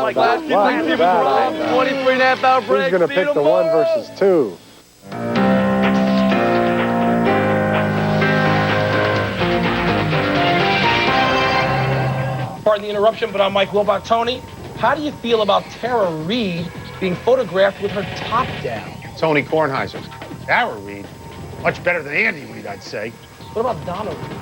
like last week. 23.5-hour break. Who's going to pick the 1 versus 2? Pardon the interruption, but I'm Mike Wilbach. Tony, how do you feel about Tara Reid being photographed with her top down? Tony Kornheiser. Tara Reid? Much better than Andy Reid, I'd say. What about Donna Reid?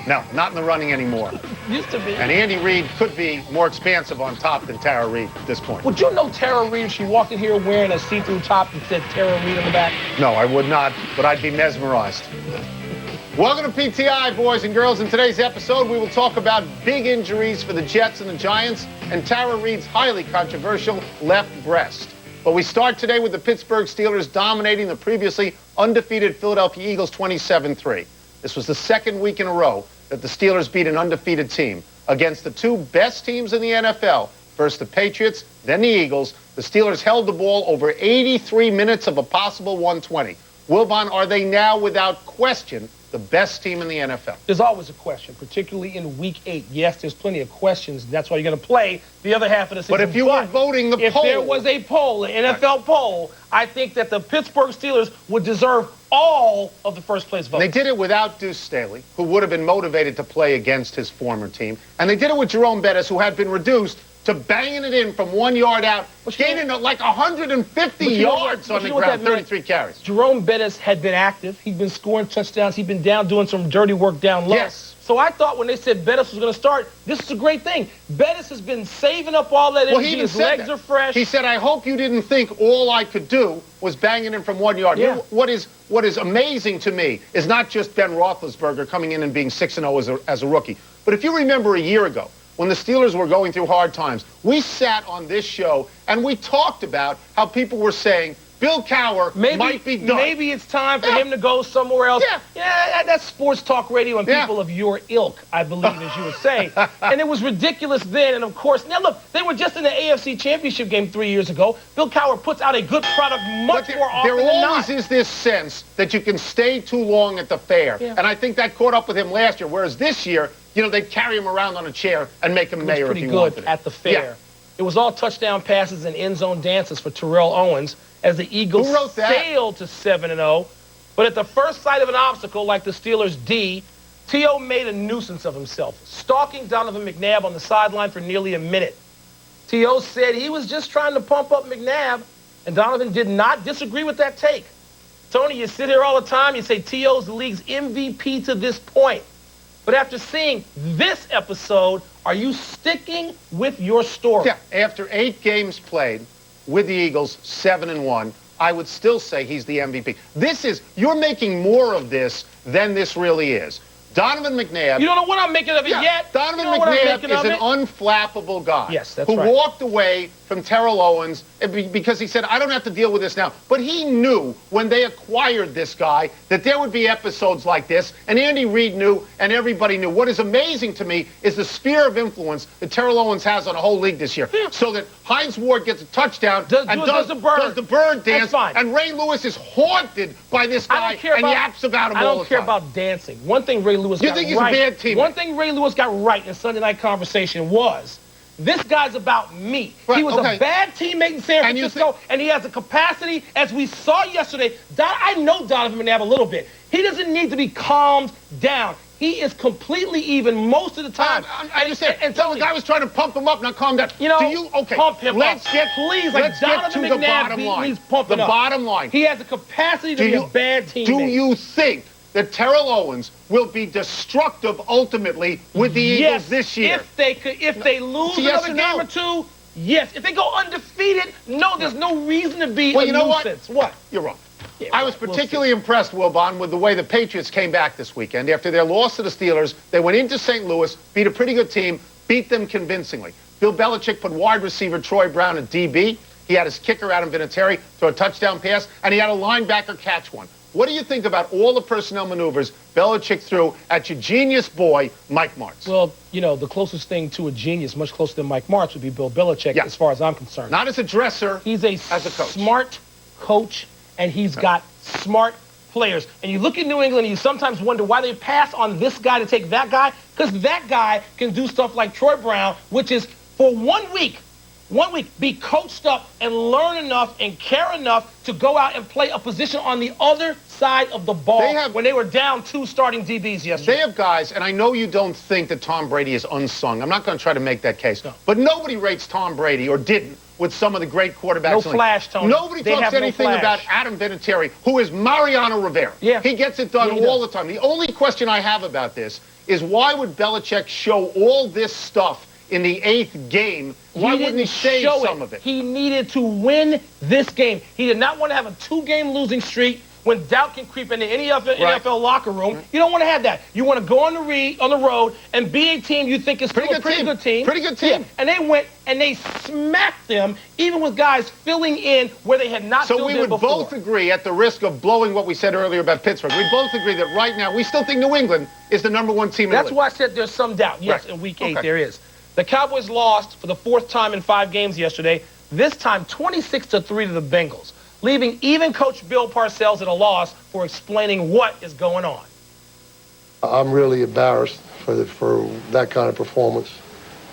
No, not in the running anymore. Used to be. And Andy Reid could be more expansive on top than Tara Reid at this point. Would you know Tara Reid if she walked in here wearing a see-through top and said Tara Reid on the back? No, I would not, but I'd be mesmerized. Welcome to PTI, boys and girls. In today's episode, we will talk about big injuries for the Jets and the Giants and Tara Reid's highly controversial left breast. But we start today with the Pittsburgh Steelers dominating the previously undefeated Philadelphia Eagles 27-3. This was the second week in a row that the Steelers beat an undefeated team against the two best teams in the NFL. First the Patriots, then the Eagles. The Steelers held the ball over 83 minutes of a possible 120. Wilbon, are they now, without question, the best team in the NFL? There's always a question, particularly in Week 8. Yes, there's plenty of questions. That's why you're going to play the other half of the season. But if you were voting the if poll... If there was a poll, an NFL poll, I think that the Pittsburgh Steelers would deserve all of the first-place votes. They did it without Deuce Staley, who would have been motivated to play against his former team. And they did it with Jerome Bettis, who had been reduced to banging it in from 1 yard out, gaining like 150 yards on the ground, 33 carries. Jerome Bettis had been active. He'd been scoring touchdowns. He'd been down doing some dirty work down low. Yes. So I thought when they said Bettis was going to start, this is a great thing. Bettis has been saving up all that energy. His legs are fresh. He said, I hope you didn't think all I could do was banging in from 1 yard. Yeah. You know, what is amazing to me is not just Ben Roethlisberger coming in and being 6-0 as a rookie. But if you remember a year ago, when the Steelers were going through hard times, we sat on this show and we talked about how people were saying Bill Cowher might be done. Maybe it's time for him to go somewhere else. Yeah, that's sports talk radio and people of your ilk, I believe, as you would say. And it was ridiculous then. And, of course, now, look, they were just in the AFC Championship game 3 years ago. Bill Cowher puts out a good product much more often than not. There always is this sense that you can stay too long at the fair. Yeah. And I think that caught up with him last year, whereas this year, you know, they'd carry him around on a chair and make him mayor if he wanted it. Pretty good at the fair. Yeah. It was all touchdown passes and end zone dances for Terrell Owens as the Eagles sailed to 7-0. But at the first sight of an obstacle like the Steelers' D, T.O. made a nuisance of himself, stalking Donovan McNabb on the sideline for nearly a minute. T.O. said he was just trying to pump up McNabb, and Donovan did not disagree with that take. Tony, you sit here all the time, you say T.O.'s the league's MVP to this point. But after seeing this episode, are you sticking with your story? Yeah, after 8 games played with the Eagles, 7-1, I would still say he's the MVP. You're making more of this than this really is. Donovan McNabb... You don't know what I'm making of it yet. Donovan McNabb is an unflappable guy. Yes, that's right. Who walked away from Terrell Owens because he said, I don't have to deal with this now. But he knew when they acquired this guy that there would be episodes like this. And Andy Reid knew, and everybody knew. What is amazing to me is the sphere of influence that Terrell Owens has on the whole league this year. Yeah. So that Hines Ward gets a touchdown and does the bird dance. And Ray Lewis is haunted by this guy and yaps about him all the time. I don't care about dancing. One thing Ray Lewis got right. You think he's a bad teammate? One thing Ray Lewis got right in Sunday Night Conversation was, this guy's about me. Right, he was a bad teammate in San Francisco, and he has a capacity, as we saw yesterday. I know Donovan McNabb a little bit. He doesn't need to be calmed down. He is completely even most of the time. I understand. And so the guy was trying to pump him up, not calm down. You know, pump him let's up. Get, please, let's like get to Donovan the McNabb bottom line. Needs pumping the up. Bottom line. He has the capacity to be a bad teammate. Do you think that Terrell Owens will be destructive ultimately with the Eagles this year? If they lose another game or two, yes. If they go undefeated, no, there's no reason to be a nuisance. What? You're wrong. Yeah, I was particularly impressed, Wilbon, with the way the Patriots came back this weekend. After their loss to the Steelers, they went into St. Louis, beat a pretty good team, beat them convincingly. Bill Belichick put wide receiver Troy Brown at DB. He had his kicker, Adam Vinatieri, throw a touchdown pass, and he had a linebacker catch one. What do you think about all the personnel maneuvers Belichick threw at your genius boy, Mike Martz? Well, you know, the closest thing to a genius, much closer than Mike Martz, would be Bill Belichick, as far as I'm concerned. Not as a dresser, he's a smart coach, and he's got smart players. And you look at New England, and you sometimes wonder why they pass on this guy to take that guy, because that guy can do stuff like Troy Brown, which is, for 1 week, 1 week, be coached up and learn enough and care enough to go out and play a position on the other side of the ball when they were down 2 starting DBs yesterday. They have guys, and I know you don't think that Tom Brady is unsung. I'm not going to try to make that case. No. But nobody rates Tom Brady, or didn't, with some of the great quarterbacks. No flash, Tony. Nobody talks anything about Adam Vinatieri, who is Mariano Rivera. Yeah. He gets it done all the time. The only question I have about this is why would Belichick show all this stuff in the 8th game? Why wouldn't he save some of it? He needed to win this game. He did not want to have a 2-game losing streak when doubt can creep into any NFL locker room. You don't want to have that. You want to go on the road and beat a team you think is still a pretty good team. Pretty good team. Yeah. And they went and they smacked them, even with guys filling in where they had not filled in before. So we would both agree, at the risk of blowing what we said earlier about Pittsburgh, we both agree that right now we still think New England is the #1 team in the league. That's why I said there's some doubt. Yes, in Week 8 there is. The Cowboys lost for the 4th time in 5 games yesterday, this time 26-3 to the Bengals, leaving even Coach Bill Parcells at a loss for explaining what is going on. I'm really embarrassed for that kind of performance.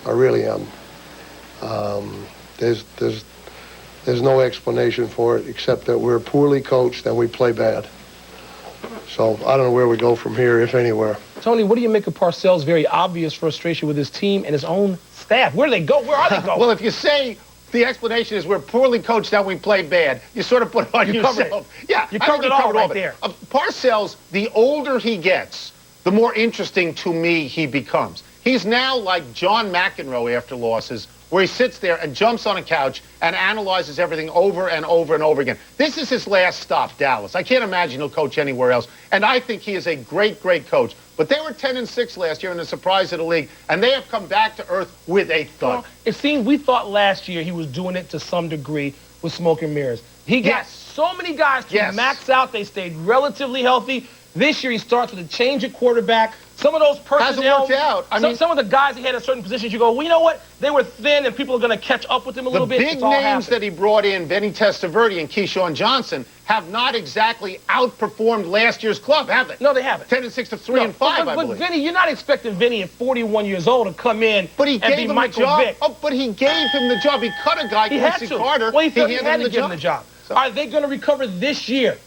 I really am. There's no explanation for it except that we're poorly coached and we play bad. So I don't know where we go from here, if anywhere. Tony, what do you make of Parcells' very obvious frustration with his team and his own staff? Where do they go? Where are they going? Well, if you say the explanation is we're poorly coached and we play bad, you sort of put it on yourself. Yeah, you covered it all right there. Parcells, the older he gets, the more interesting to me he becomes. He's now like John McEnroe after losses, where he sits there and jumps on a couch and analyzes everything over and over and over again. This is his last stop, Dallas. I can't imagine he'll coach anywhere else. And I think he is a great, great coach. But they were 10-6 last year in the surprise of the league, and they have come back to earth with a thud. Well, it seems we thought last year he was doing it to some degree with smoke and mirrors. He got so many guys to max out. They stayed relatively healthy. This year he starts with a change at quarterback. Some of those personnel, hasn't worked out. Some of the guys he had in certain positions, you go, well, you know what? They were thin, and people are going to catch up with him a little bit. The big names that he brought in, Vinny Testaverde and Keyshawn Johnson, have not exactly outperformed last year's club, have they? No, they haven't. 10-6 to 3-5, I believe. But Vinny, you're not expecting Vinny at 41 years old to come in and be Michael Vick. Oh, but he gave him the job. He cut a guy, Quincy Carter. Well, he felt he had to give him the job. So. Are they going to recover this year?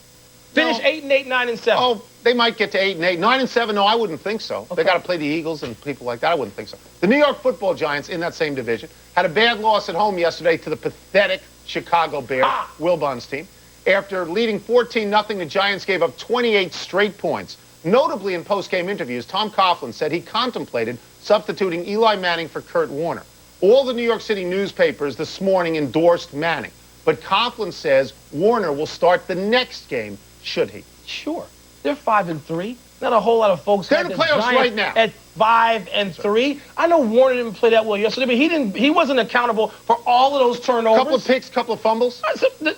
Finish 8-8, 9-7. Oh, they might get to 8-8, 9-7. No, I wouldn't think so. Okay. They got to play the Eagles and people like that. I wouldn't think so. The New York Football Giants, in that same division, had a bad loss at home yesterday to the pathetic Chicago Bears, Wilbon's team. After leading 14-0, the Giants gave up 28 straight points. Notably, in post-game interviews, Tom Coughlin said he contemplated substituting Eli Manning for Kurt Warner. All the New York City newspapers this morning endorsed Manning. But Coughlin says Warner will start the next game, should he? Sure. They're 5-3. Not a whole lot of folks. They're in the playoffs right now. At 5-3. I know Warner didn't play that well yesterday, but he wasn't accountable for all of those turnovers. Couple of picks, couple of fumbles.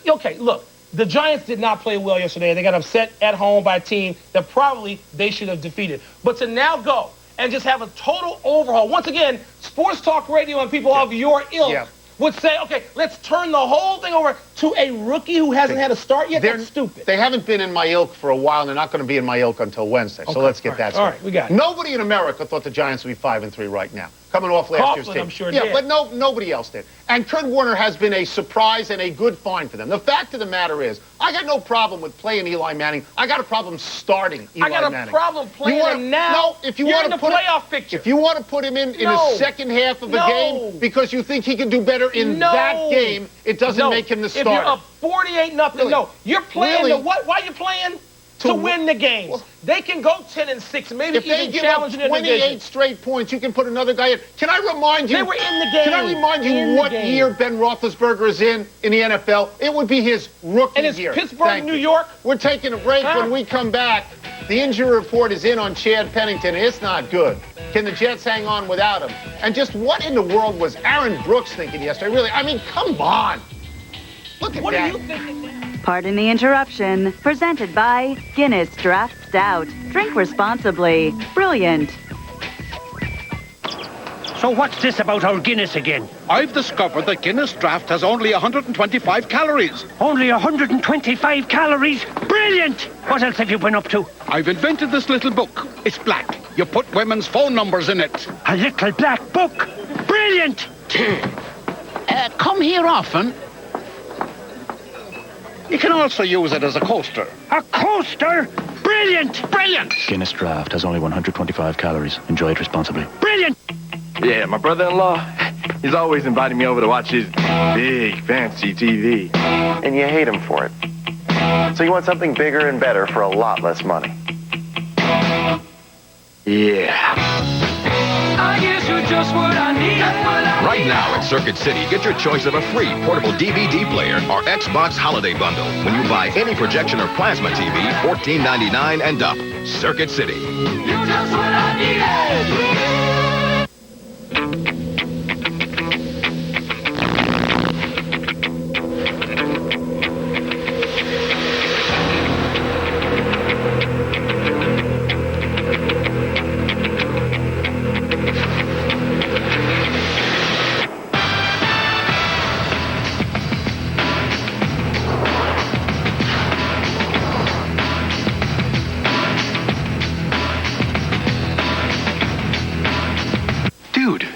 Okay, look. The Giants did not play well yesterday. They got upset at home by a team that probably they should have defeated. But to now go and just have a total overhaul. Once again, sports talk radio and people of your ilk would say, okay, let's turn the whole thing over to a rookie who hasn't had a start yet. That's stupid. They haven't been in my ilk for a while, and they're not going to be in my ilk until Wednesday. So let's get that started. All right, we got it. Nobody in America thought the Giants would be 5-3 right now, coming off last year's team. I'm sure did. But nobody else did. And Kurt Warner has been a surprise and a good find for them. The fact of the matter is, I got no problem with playing Eli Manning. I got a problem starting Eli Manning. I got a problem playing him now. No, if you want to put playoff picture. If you want to put him in the second half of a game because you think he can do better in that game, it doesn't make him the starter. If you're up 48-0, no. You're playing to what? Why are you playing? To win the games. Well, they can go 10-6, maybe even challenge in the division. If they give up 28 straight points, you can put another guy in. Can I remind you? They were in the game. Can I remind you what year Ben Roethlisberger is in the NFL? It would be his rookie year. And it's Pittsburgh, New York. We're taking a break. When we come back, the injury report is in on Chad Pennington. It's not good. Can the Jets hang on without him? And just what in the world was Aaron Brooks thinking yesterday? Really, I mean, come on. Look at that. What are you thinking now? Pardon the interruption. Presented by Guinness Draft Stout. Drink responsibly. Brilliant. So what's this about our Guinness again? I've discovered that Guinness Draft has only 125 calories. Only 125 calories? Brilliant! What else have you been up to? I've invented this little book. It's black. You put women's phone numbers in it. A little black book? Brilliant! come here often. You can also use it as a coaster. A coaster? Brilliant! Brilliant! Guinness Draft has only 125 calories. Enjoy it responsibly. Brilliant! Yeah, my brother-in-law, he's always inviting me over to watch his big, fancy TV. And you hate him for it. So you want something bigger and better for a lot less money. Yeah. I guess you're just what I need. Right now at Circuit City, get your choice of a free portable DVD player or Xbox Holiday Bundle when you buy any projection or plasma TV, $14.99 and up. Circuit City. You're just what I needed.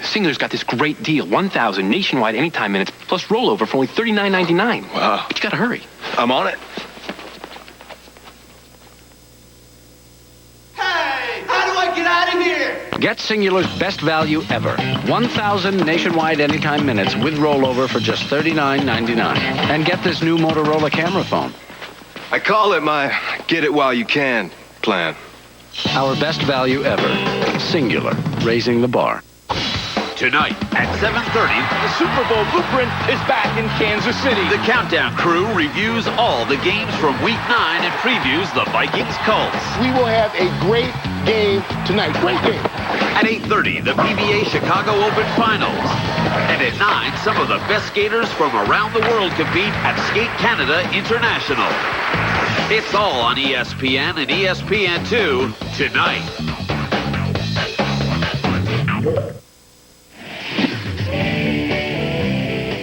Singular's got this great deal, 1,000 nationwide anytime minutes plus rollover for only $39.99. Wow. But you gotta hurry. I'm on it. Hey, how do I get out of here? Get Singular's best value ever. 1,000 nationwide anytime minutes with rollover for just $39.99. And get this new Motorola camera phone. I call it my get it while you can plan. Our best value ever. Singular, raising the bar. Tonight at 7:30, The Super Bowl blueprint is back in Kansas City. the Countdown crew reviews all the games from Week 9 and previews the Vikings-Colts. We will have a great game tonight. Great game. At 8:30, the PBA Chicago Open Finals. And at 9, some of the best skaters from around the world compete at Skate Canada International. It's all on ESPN and ESPN2 tonight.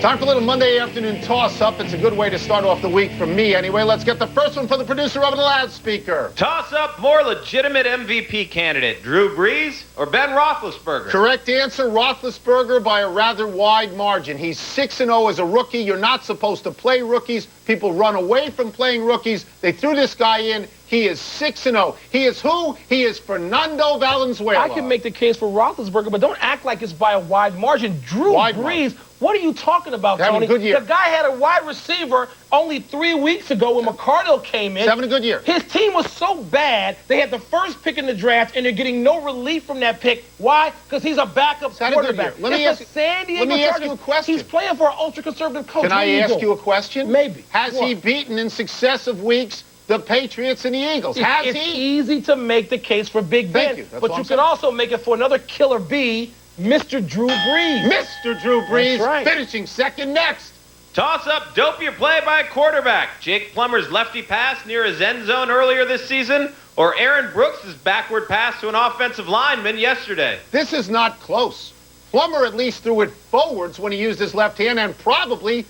Time for a little Monday afternoon toss-up. It's a good way to start off the week for me anyway. Let's get the first one from the producer over the loudspeaker. Toss-up, more legitimate MVP candidate, Drew Brees or Ben Roethlisberger? Correct answer, Roethlisberger by a rather wide margin. He's 6-0 as a rookie. You're not supposed to play rookies. People run away from playing rookies. They threw this guy in. He is 6-0. He is who? He is Fernando Valenzuela. I can make the case for Roethlisberger, but don't act like it's by a wide margin. Drew Brees, what are you talking about, Having Tony? a good year. The guy had a wide receiver only 3 weeks ago when McCardle came in. He's having a good year. His team was so bad, they had the first pick in the draft, and they're getting no relief from that pick. Why? Because he's a backup quarterback. Let me ask you a question. He's playing for an ultra-conservative coach. Can I ask you a question? Maybe. Has he beaten in successive weeks the Patriots and the Eagles? It's easy to make the case for Big Ben. Thank you. That's but what you I'm can saying. also make it for another killer bee, Mr. Drew Brees. Mr. Drew Brees, That's right. finishing second next. Toss-up, dope your play by a quarterback. Jake Plummer's lefty pass near his end zone earlier this season, or Aaron Brooks' backward pass to an offensive lineman yesterday? This is not close. Plummer at least threw it forwards when he used his left hand and probably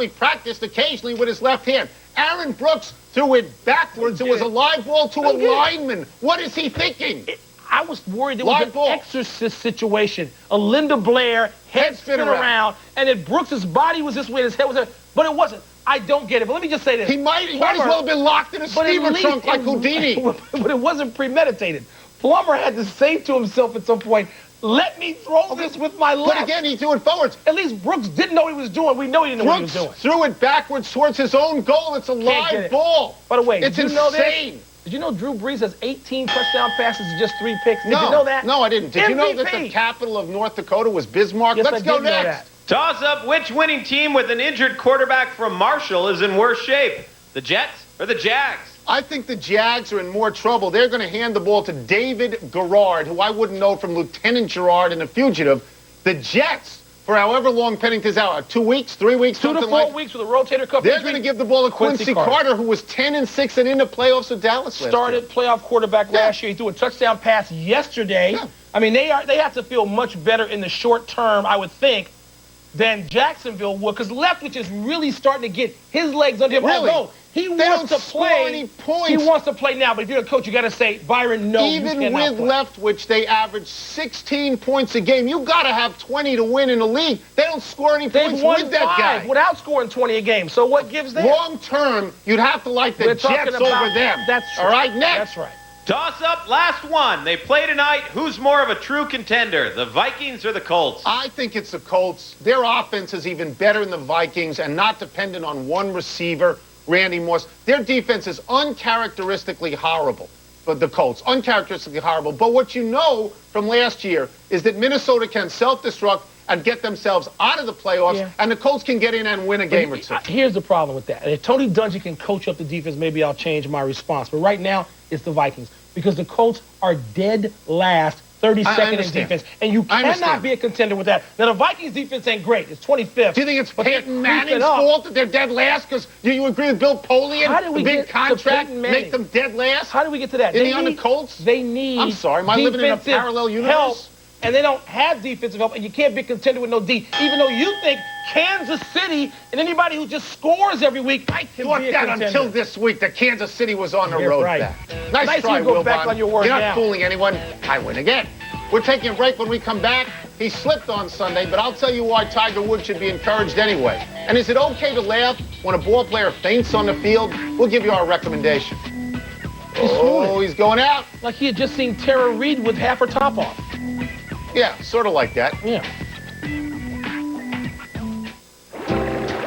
practiced occasionally with his left hand. Aaron Brooks threw it backwards. It was a live ball to a lineman. What is he thinking? I was worried it was an exorcist situation. A Linda Blair head spin around, and then Brooks' body was this way, his head was there, but it wasn't. I don't get it. But let me just say this. He might as well have been locked in a steamer trunk like Houdini. But it wasn't premeditated. Plummer had to say to himself at some point, let me throw this with my left. But again, he threw it forwards. At least Brooks didn't know what he was doing. We know he didn't know what he was doing. Brooks threw it backwards towards his own goal. It's a live ball. By the way, it's did you know insane. this? Did you know Drew Brees has 18 touchdown passes and just 3 picks? Did No, you know that? No, I didn't. Did MVP. you know that the capital of North Dakota was Bismarck? Yes, Let's go next. Toss-up, which winning team with an injured quarterback from Marshall is in worse shape? The Jets or the Jags? I think the Jags are in more trouble. They're going to hand the ball to David Garrard, who I wouldn't know from Lieutenant Gerard in The Fugitive. The Jets, for however long Pennington's out, 2 weeks, 3 weeks, 2 to 4 weeks with a rotator cuff They're injury. going to give the ball to Quincy Carter, who was 10-6 and in the playoffs with Dallas Started playoff quarterback last year. He threw a touchdown pass yesterday. Yeah. I mean, they have to feel much better in the short term, I would think, than Jacksonville would, because Leftwich is really starting to get his legs under him. Really? Although He They wants don't to score play. any points. He wants to play now, but if you're a coach, you got to say, Byron, no, Even you cannot with play. Leftwich, they average 16 points a game. You got to have 20 to win in the league. They don't score any They've points won with that 5 guy. without scoring 20 a game. So what gives them? Long term, you'd have to like the We're talking Jets about- over them. That's true. All right, next. That's right. Toss up, last one. They play tonight. Who's more of a true contender, the Vikings or the Colts? I think it's the Colts. Their offense is even better than the Vikings and not dependent on one receiver, Randy Moss. Their defense is uncharacteristically horrible. But the Colts, uncharacteristically horrible. But what you know from last year is that Minnesota can self-destruct and get themselves out of the playoffs, and the Colts can get in and win a game or two. Here's the problem with that. If Tony Dungy can coach up the defense, maybe I'll change my response. But right now, it's the Vikings. Because the Colts are dead last, 32nd in defense. And you cannot be a contender with that. Now, the Vikings defense ain't great. It's 25th. Do you think it's Peyton Manning's fault that they're dead last? Because do you agree with Bill Polian? The big contract make them dead last? How do we get to that? Isn't he on the Colts? They need I'm sorry, am I living in a defensive parallel universe? help, and they don't have defensive help, and you can't be a contender with no D. Even though you think Kansas City and anybody who just scores every week can Thought be a that contender. until this week that Kansas City was on the You're road right. back. Nice Nice try, you go Will back Bond. on your word You're not now. fooling anyone. I win again. We're taking a break. When we come back, he slipped on Sunday, but I'll tell you why Tiger Woods should be encouraged anyway. And is it okay to laugh when a ball player faints on the field? We'll give you our recommendation. He's going out. Like he had just seen Tara Reid with half her top off. Yeah, sort of like that. Yeah.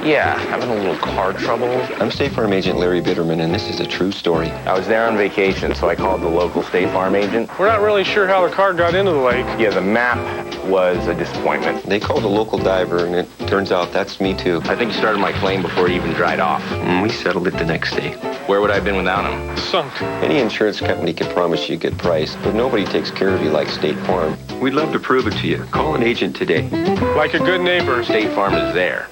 Yeah, having a little car trouble. I'm State Farm agent Larry Bitterman, and this is a true story. I was there on vacation, so I called the local State Farm agent. We're not really sure how the car got into the lake. Yeah, the map was a disappointment. They called a local diver, and it turns out that's me too. I think he started my claim before he even dried off. And we settled it the next day. Where would I have been without him? Sunk. Any insurance company can promise you a good price, but nobody takes care of you like State Farm. We'd love to prove it to you. Call an agent today. Like a good neighbor. State Farm is there.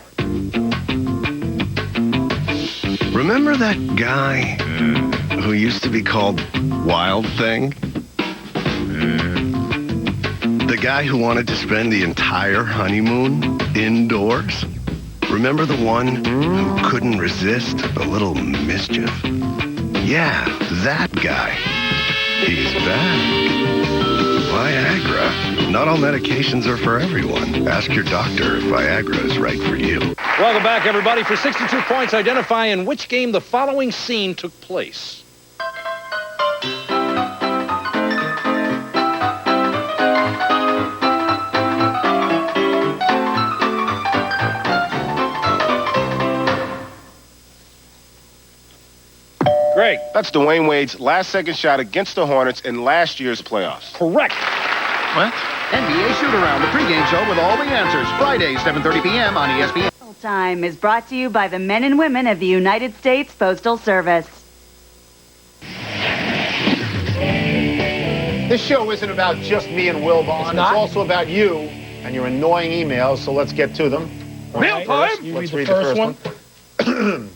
Remember that guy who used to be called Wild Thing? The guy who wanted to spend the entire honeymoon indoors? Remember the one who couldn't resist a little mischief? Yeah, that guy. He's back. Viagra. Not all medications are for everyone. Ask your doctor if Viagra is right for you. Welcome back, everybody. For 62 points, identify in which game the following scene took place. Greg. That's Dwayne Wade's last-second shot against the Hornets in last year's playoffs. Correct. What? NBA Shoot-Around, the pregame show with all the answers. Friday, 7:30 p.m. on ESPN. Time is brought to you by the men and women of the United States Postal Service. This show isn't about just me and Will Bond. It's also about you and your annoying emails, so let's get to them. Real time. Let's read the first one.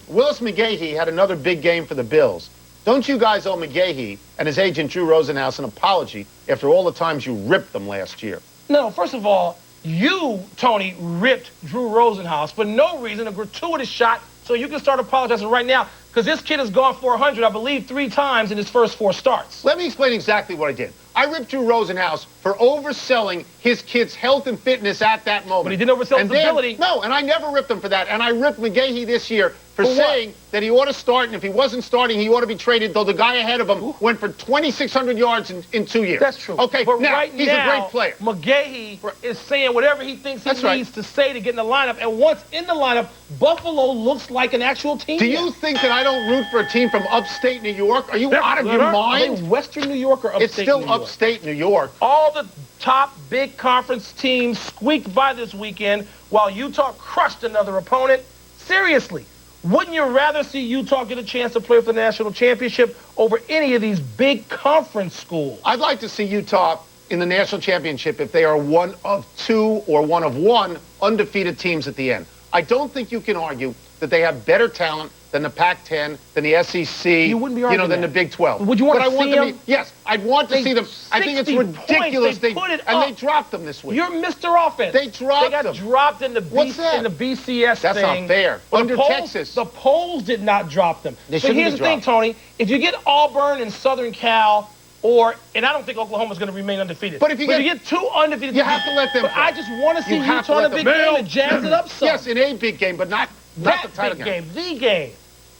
Willis McGahee had another big game for the Bills. Don't you guys owe McGahee and his agent Drew Rosenhaus an apology after all the times you ripped them last year? No, first of all, you, Tony, ripped Drew Rosenhaus for no reason, a gratuitous shot, so you can start apologizing right now, because this kid has gone 400, I believe, 3 times in his first 4 starts. Let me explain exactly what I did. I ripped Drew Rosenhaus for overselling his kid's health and fitness at that moment. But he didn't oversell his ability. No, and I never ripped him for that. And I ripped McGahee this year for saying that he ought to start, and if he wasn't starting, he ought to be traded, though the guy ahead of him went for 2,600 yards in 2 years. That's true. Okay, but now, right he's now, a great player. McGahee is saying whatever he thinks he That's right. needs to say to get in the lineup, and once in the lineup, Buffalo looks like an actual team. Do you think that I don't root for a team from upstate New York? Are you out of your mind? Are they Western New York or upstate It's still New York? upstate New York. All the top big conference teams squeaked by this weekend while Utah crushed another opponent. Seriously, wouldn't you rather see Utah get a chance to play for the national championship over any of these big conference schools? I'd like to see Utah in the national championship if they are one of 2 or one of 1 undefeated teams at the end. I don't think you can argue that they have better talent than the Pac-10, than the SEC, you wouldn't be arguing than the that. Big 12. Would you want but to I see them? them? Yes, I'd want to see them. I think it's ridiculous. They put it and up. they dropped them this week. You're Mr. Offense. They dropped them. They got dropped in the What's that? in the BCS That's thing. not fair. Under Texas. The polls did not drop them. They so shouldn't here's be the thing, dropped. Tony. If you get Auburn and Southern Cal, and I don't think Oklahoma's going to remain undefeated. But if you get two undefeated, you have to let them. But I just want to see Utah in a big game and jazz it up some. Yes, in a big game, but not the title game. The game.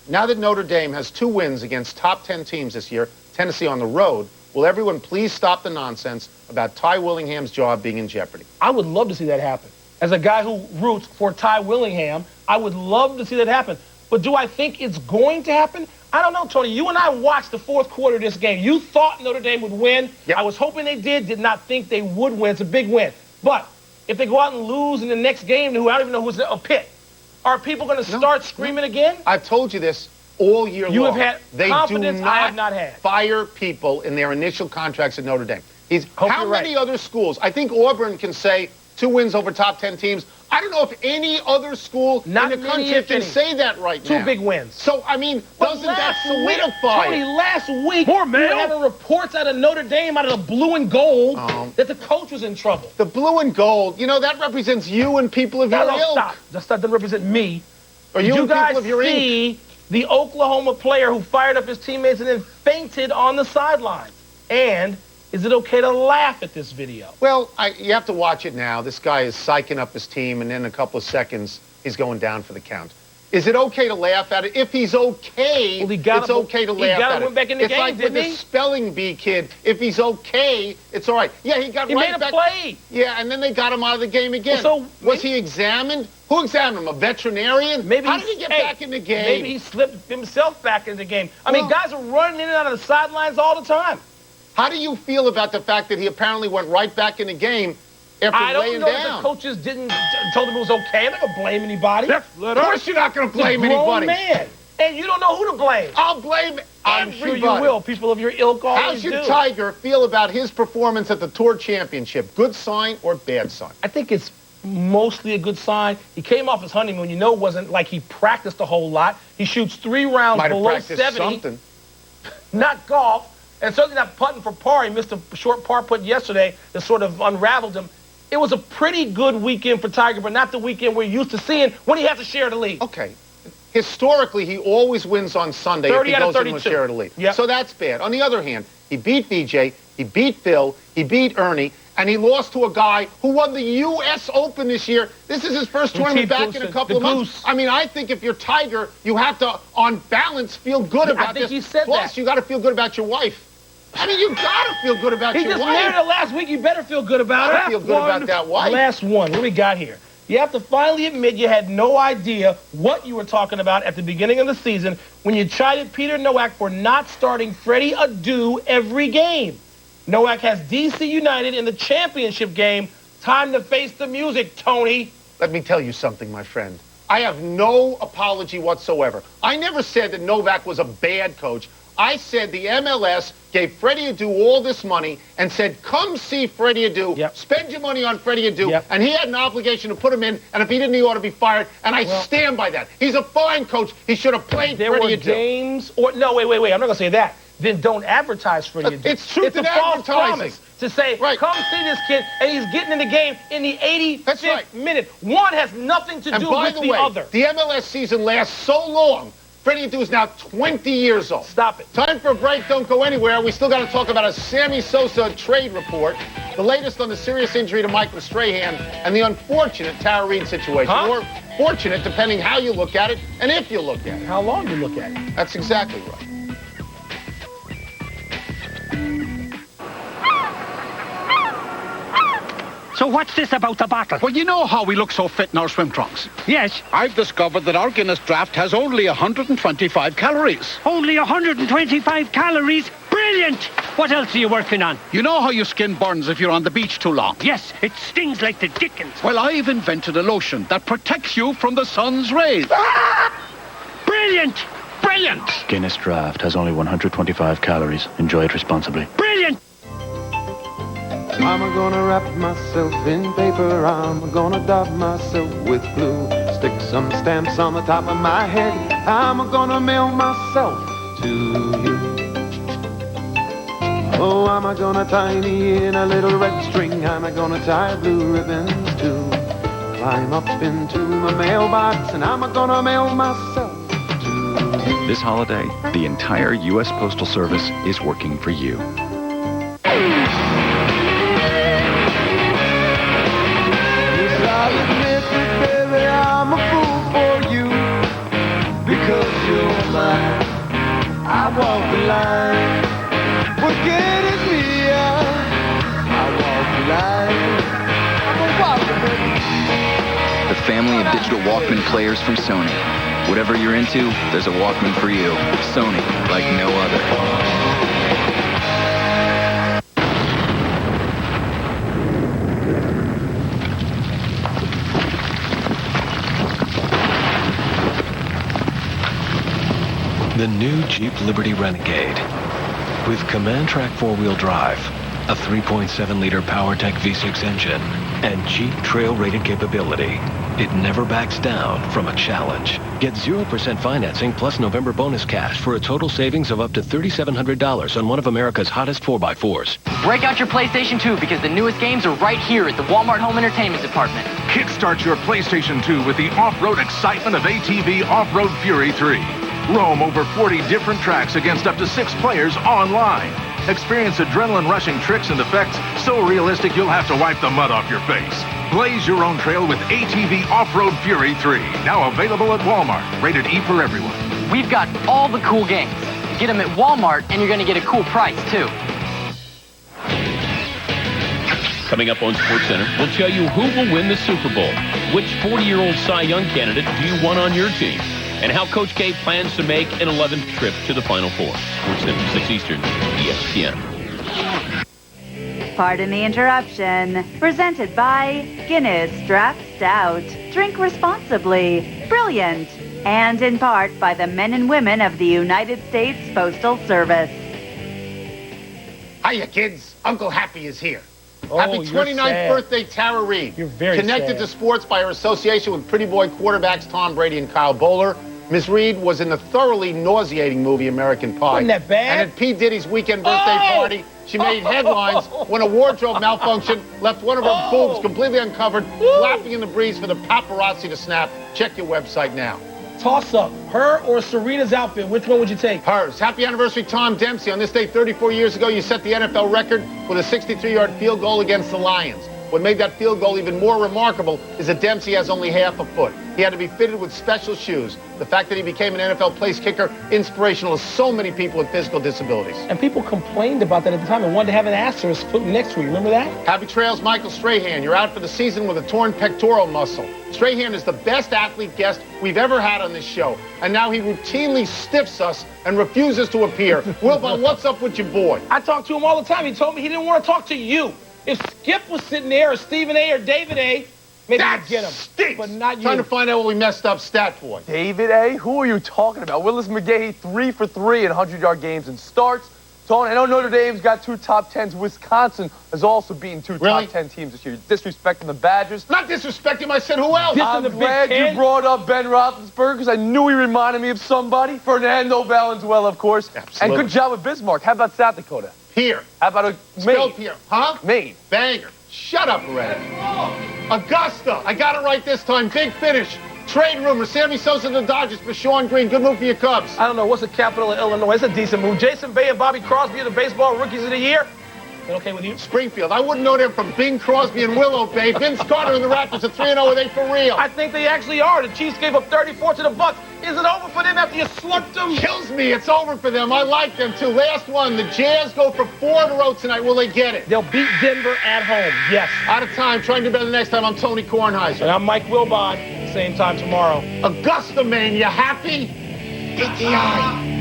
Now that Notre Dame has 2 wins against top 10 teams this year, Tennessee on the road, will everyone please stop the nonsense about Ty Willingham's job being in jeopardy? I would love to see that happen. As a guy who roots for Ty Willingham, I would love to see that happen. But do I think it's going to happen? I don't know, Tony. You and I watched the 4th quarter of this game. You thought Notre Dame would win. Yep. I was hoping they did not think they would win. It's a big win. But if they go out and lose in the next game, I don't even know who's a Pitt, are people going to start screaming again? I've told you this all year long. You have had they confidence do I have not had. Fire people in their initial contracts at Notre Dame. How many right. other schools? I think Auburn can say 2 wins over top 10 teams. I don't know if any other school in the country can say that right now. 2 big wins. So, I mean, doesn't that solidify Tony, it? last week, we were having reports out of Notre Dame, out of the blue and gold, that the coach was in trouble. The blue and gold, that represents you and people of your ilk. Stop. That doesn't represent me. Or you and guys people of your see the Oklahoma player who fired up his teammates and then fainted on the sidelines? And is it okay to laugh at this video? Well, you have to watch it now. This guy is psyching up his team, and in a couple of seconds, he's going down for the count. Is it okay to laugh at it? If he's okay, it's okay to laugh at it. He got to win back in the game, like with the spelling bee kid. If he's okay, it's all right. Yeah, he got right back. He made a play. Yeah, and then they got him out of the game again. So was he examined? Who examined him? A veterinarian? Maybe How did he get back in the game? Maybe he slipped himself back in the game. I mean, guys are running in and out of the sidelines all the time. How do you feel about the fact that he apparently went right back in the game after laying down? I don't know if the coaches told him it was okay. I'm not going to blame anybody. Of course you're not going to blame anybody. Man. And you don't know who to blame. I'll blame I'm everybody. sure you will. People of your ilk always How's your Tiger feel about his performance at the Tour Championship? Good sign or bad sign? I think it's mostly a good sign. He came off his honeymoon. It wasn't like he practiced a whole lot. He shoots 3 rounds below 70. Something. Not golf. And certainly not putting for par. He missed a short par putt yesterday that sort of unraveled him. It was a pretty good weekend for Tiger, but not the weekend we're used to seeing when he has to share the lead. Okay. Historically, he always wins on Sunday if he goes in with share the lead. Yep. So that's bad. On the other hand, he beat VJ, he beat Phil, he beat Ernie, and he lost to a guy who won the U.S. Open this year. This is his first tournament back in a couple of months. I mean, I think if you're Tiger, you have to, on balance, feel good about this. I think he said Plus, you got to feel good about your wife. I mean, you got to feel good about your wife. He just married her last week. You better feel good about her. I feel good about that wife. Last one. What do we got here? You have to finally admit you had no idea what you were talking about at the beginning of the season when you chided Peter Nowak for not starting Freddie Adu every game. Nowak has D.C. United in the championship game. Time to face the music, Tony. Let me tell you something, my friend. I have no apology whatsoever. I never said that Novak was a bad coach. I said the MLS gave Freddie Adu all this money and said, come see Freddie Adu, spend your money on Freddie Adu, and he had an obligation to put him in, and if he didn't, he ought to be fired, and I stand by that. He's a fine coach. He should have played Freddie Adu. There were games, no, wait, I'm not going to say that. Then don't advertise Freddie Adu. It's truth in a false advertising. promise to say, come see this kid, and he's getting in the game in the 85th minute. One has nothing to do with the other. The MLS season lasts so long. Freddie Adu is now 20 years old. Stop it. Time for a break. Don't go anywhere. We still got to talk about a Sammy Sosa trade report, the latest on the serious injury to Michael Strahan, and the unfortunate Tara Reid situation. Or fortunate, depending how you look at it and if you look at it. How long you look at it. That's exactly right. So what's this about the bottle? Well, you know how we look so fit in our swim trunks. Yes. I've discovered that our Guinness Draft has only 125 calories. Only 125 calories? Brilliant! What else are you working on? You know how your skin burns if you're on the beach too long? Yes, it stings like the dickens. Well, I've invented a lotion that protects you from the sun's rays. Brilliant! Brilliant! Guinness Draft has only 125 calories. Enjoy it responsibly. Brilliant! I'm gonna wrap myself in paper. I'm gonna dab myself with glue. stick some stamps on the top of my head. I'm gonna mail myself to you. Oh, I'm gonna tie me in a little red string. I'm gonna tie blue ribbons too. Climb up into my mailbox and I'm gonna mail myself to you. This holiday, the entire U.S. Postal Service is working for you. I'll admit that, baby, I'm a fool for you. Because you're mine, I walk the line. Forget it, Mia, I walk the line. I'm a walker, baby. The family of digital Walkman players from Sony. Whatever you're into, there's a Walkman for you. Sony, like no other. The new Jeep Liberty Renegade. With Command Track 4-wheel drive, a 3.7-liter PowerTech V6 engine, and Jeep trail-rated capability, it never backs down from a challenge. Get 0% financing plus November bonus cash for a total savings of up to $3,700 on one of America's hottest 4x4s. Break out your PlayStation 2 because the newest games are right here at the Walmart Home Entertainment Department. Kickstart your PlayStation 2 with the off-road excitement of ATV Off-Road Fury 3. Roam over 40 different tracks against up to 6 players online. Experience adrenaline-rushing tricks and effects so realistic you'll have to wipe the mud off your face. Blaze your own trail with ATV Off-Road Fury 3. Now available at Walmart. Rated E for everyone. We've got all the cool games. Get them at Walmart, and you're going to get a cool price, too. Coming up on SportsCenter, we'll tell you who will win the Super Bowl. Which 40-year-old Cy Young candidate do you want on your team? And how Coach K plans to make an 11th trip to the Final Four. SportsCenter, 6 Eastern, ESPN. Pardon the interruption. Presented by Guinness Draft Stout. Drink responsibly. Brilliant. And in part by the men and women of the United States Postal Service. Hiya, kids. Uncle Happy is here. Oh, Happy 29th birthday, Tara Reid. You're very Connected sad. to sports by her association with pretty boy quarterbacks Tom Brady and Kyle Bowler. Ms. Reid was in the thoroughly nauseating movie American Pie. Wasn't that bad? And at P. Diddy's weekend birthday party, she made headlines when a wardrobe malfunction left one of her boobs completely uncovered, flapping in the breeze for the paparazzi to snap. Check your website now. Toss up. Her or Serena's outfit? Which one would you take? Hers. Happy anniversary, Tom Dempsey. On this day 34 years ago, you set the NFL record with a 63-yard field goal against the Lions. What made that field goal even more remarkable is that Dempsey has only half a foot. He had to be fitted with special shoes. The fact that he became an NFL place kicker, inspirational to so many people with physical disabilities. And people complained about that at the time and wanted to have an asterisk put next to it. Remember that? Happy trails, Michael Strahan. You're out for the season with a torn pectoral muscle. Strahan is the best athlete guest we've ever had on this show. And now he routinely stiffs us and refuses to appear. Wilbon, what's up with your boy? I talk to him all the time. He told me he didn't want to talk to you. If Skip was sitting there, or Stephen A. or David A., maybe I'd get him. Stinks. But not you. Trying to find out what we messed up, stat boy. David A.? Who are you talking about? Willis McGahee, 3 for 3 in 100-yard games and starts. Tony, I know Notre Dame's got 2 top 10s. Wisconsin has also beaten 2 top 10 teams this year. You're disrespecting the Badgers. Not disrespecting him. I said who else? I'm glad you brought up Ben Roethlisberger because I knew he reminded me of somebody. Fernando Valenzuela, of course. Absolutely. And good job with Bismarck. How about South Dakota? Pierre. How about Maine? Spelled Pierre. Huh? Maine. Banger. Shut up already. Augusta. I got it right this time. Big finish. Trade rumor. Sammy Sosa to the Dodgers for Sean Green. Good move for your Cubs. I don't know. What's the capital of Illinois? It's a decent move. Jason Bay and Bobby Crosby are the baseball rookies of the year. Is that okay with you? Springfield. I wouldn't know them from Bing Crosby and Willow Bay. Vince Carter and the Raptors are 3-0. Are they for real? I think they actually are. The Chiefs gave up 34 to the Bucks. Is it over for them after you slurped them? Kills me. It's over for them. I like them, too. Last one. The Jazz go for 4 in a row tonight. Will they get it? They'll beat Denver at home. Yes. Out of time. Try and do better the next time. I'm Tony Kornheiser. And I'm Mike Wilbon. Same time tomorrow. Augusta, Maine. You happy? PTI.